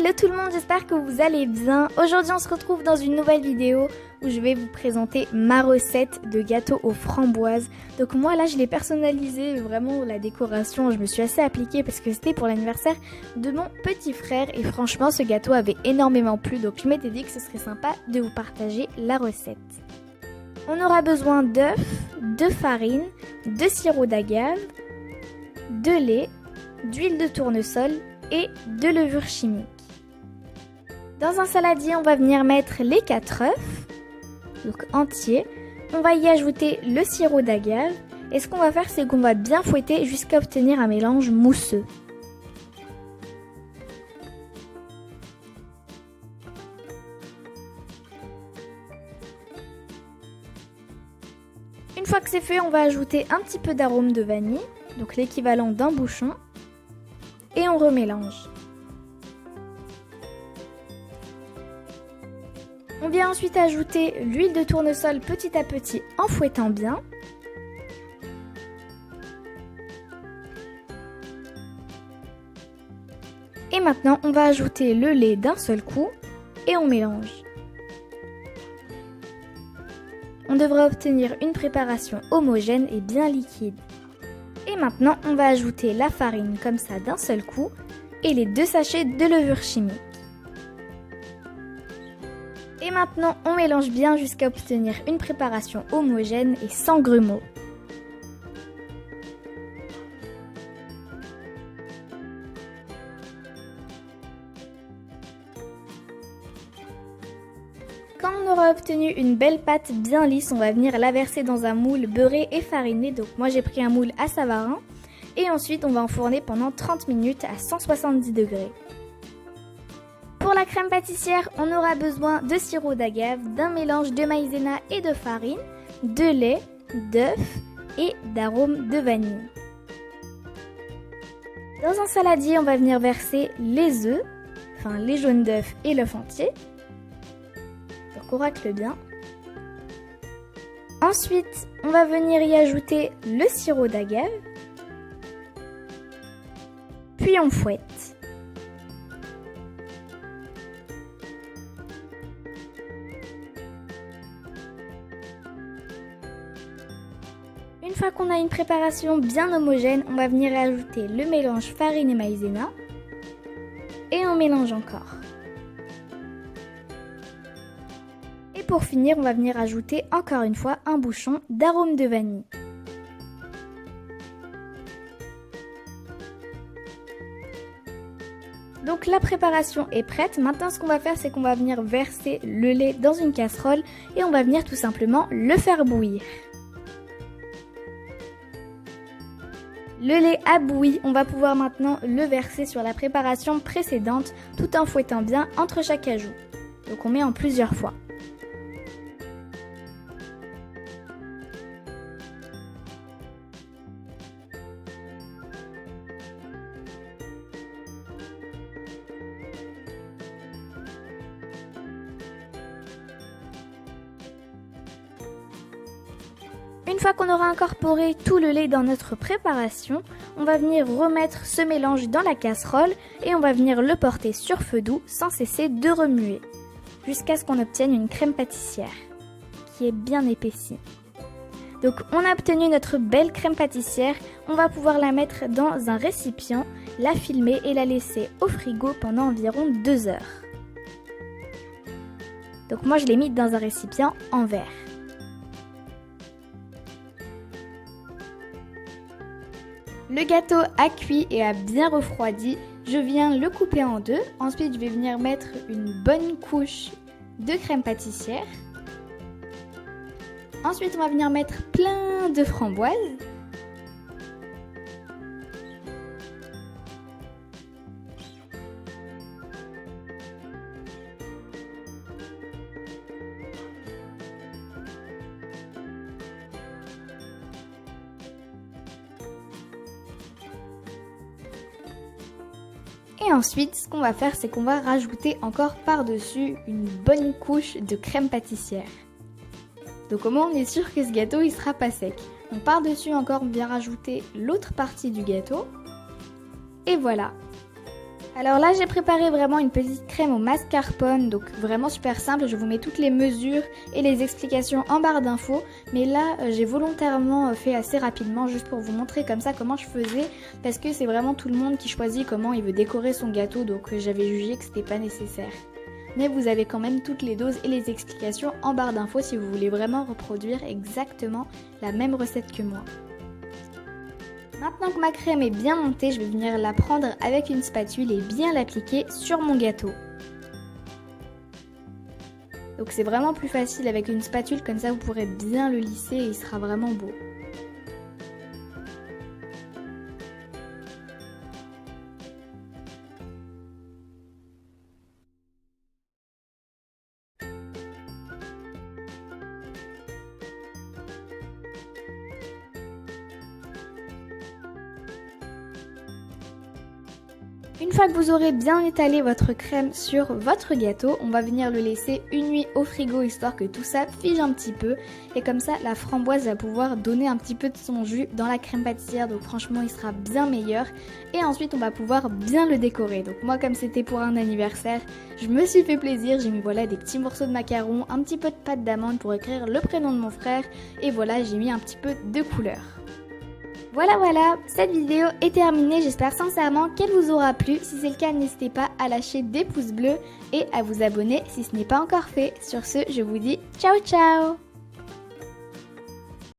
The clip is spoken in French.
Hello tout le monde, j'espère que vous allez bien. Aujourd'hui on se retrouve dans une nouvelle vidéo où je vais vous présenter ma recette de gâteau aux framboises. Donc moi là je l'ai personnalisé, vraiment la décoration je me suis assez appliquée parce que c'était pour l'anniversaire de mon petit frère et franchement ce gâteau avait énormément plu, donc je m'étais dit que ce serait sympa de vous partager la recette. On aura besoin d'œufs, de farine, de sirop d'agave, de lait, d'huile de tournesol et de levure chimique. Dans un saladier, on va venir mettre les 4 œufs, donc entiers. On va y ajouter le sirop d'agave et ce qu'on va faire, c'est qu'on va bien fouetter jusqu'à obtenir un mélange mousseux. Une fois que c'est fait, on va ajouter un petit peu d'arôme de vanille, donc l'équivalent d'un bouchon, et on remélange. On vient ensuite ajouter l'huile de tournesol petit à petit en fouettant bien. Et maintenant, on va ajouter le lait d'un seul coup et on mélange. On devrait obtenir une préparation homogène et bien liquide. Et maintenant, on va ajouter la farine comme ça d'un seul coup et les 2 sachets de levure chimique. Et maintenant, on mélange bien jusqu'à obtenir une préparation homogène et sans grumeaux. Quand on aura obtenu une belle pâte bien lisse, on va venir la verser dans un moule beurré et fariné. Donc moi j'ai pris un moule à Savarin. Et ensuite on va enfourner pendant 30 minutes à 170 degrés. Pour la crème pâtissière, on aura besoin de sirop d'agave, d'un mélange de maïzena et de farine, de lait, d'œufs et d'arôme de vanille. Dans un saladier, on va venir verser les œufs, enfin les jaunes d'œufs et l'œuf entier. Donc on racle bien. Ensuite, on va venir y ajouter le sirop d'agave. Puis on fouette. Une fois qu'on a une préparation bien homogène, on va venir ajouter le mélange farine et maïzena. Et on mélange encore. Et pour finir, on va venir ajouter encore une fois un bouchon d'arôme de vanille. Donc la préparation est prête. Maintenant ce qu'on va faire, c'est qu'on va venir verser le lait dans une casserole et on va venir tout simplement le faire bouillir. Le lait a bouilli, on va pouvoir maintenant le verser sur la préparation précédente tout en fouettant bien entre chaque ajout. Donc on met en plusieurs fois. Une fois qu'on aura incorporé tout le lait dans notre préparation, on va venir remettre ce mélange dans la casserole et on va venir le porter sur feu doux sans cesser de remuer, jusqu'à ce qu'on obtienne une crème pâtissière qui est bien épaissie. Donc on a obtenu notre belle crème pâtissière, on va pouvoir la mettre dans un récipient, la filmer et la laisser au frigo pendant environ 2 heures. Donc moi je l'ai mise dans un récipient en verre. Le gâteau a cuit et a bien refroidi, je viens le couper en 2. Ensuite, je vais venir mettre une bonne couche de crème pâtissière. Ensuite, on va venir mettre plein de framboises. Et ensuite, ce qu'on va faire, c'est qu'on va rajouter encore par-dessus une bonne couche de crème pâtissière. Donc au moins on est sûr que ce gâteau il sera pas sec. Donc par-dessus encore on vient rajouter l'autre partie du gâteau. Et voilà. Alors là, j'ai préparé vraiment une petite crème au mascarpone, donc vraiment super simple. Je vous mets toutes les mesures et les explications en barre d'infos. Mais là, j'ai volontairement fait assez rapidement, juste pour vous montrer comme ça comment je faisais. Parce que c'est vraiment tout le monde qui choisit comment il veut décorer son gâteau, donc j'avais jugé que c'était pas nécessaire. Mais vous avez quand même toutes les doses et les explications en barre d'infos si vous voulez vraiment reproduire exactement la même recette que moi. Maintenant que ma crème est bien montée, je vais venir la prendre avec une spatule et bien l'appliquer sur mon gâteau. Donc c'est vraiment plus facile avec une spatule, comme ça vous pourrez bien le lisser et il sera vraiment beau. Une fois que vous aurez bien étalé votre crème sur votre gâteau, on va venir le laisser une nuit au frigo histoire que tout ça fige un petit peu. Et comme ça, la framboise va pouvoir donner un petit peu de son jus dans la crème pâtissière, donc franchement il sera bien meilleur. Et ensuite on va pouvoir bien le décorer. Donc moi comme c'était pour un anniversaire, je me suis fait plaisir, j'ai mis voilà des petits morceaux de macarons, un petit peu de pâte d'amande pour écrire le prénom de mon frère. Et voilà, j'ai mis un petit peu de couleur. Voilà, cette vidéo est terminée, j'espère sincèrement qu'elle vous aura plu. Si c'est le cas, n'hésitez pas à lâcher des pouces bleus et à vous abonner si ce n'est pas encore fait. Sur ce, je vous dis ciao ciao.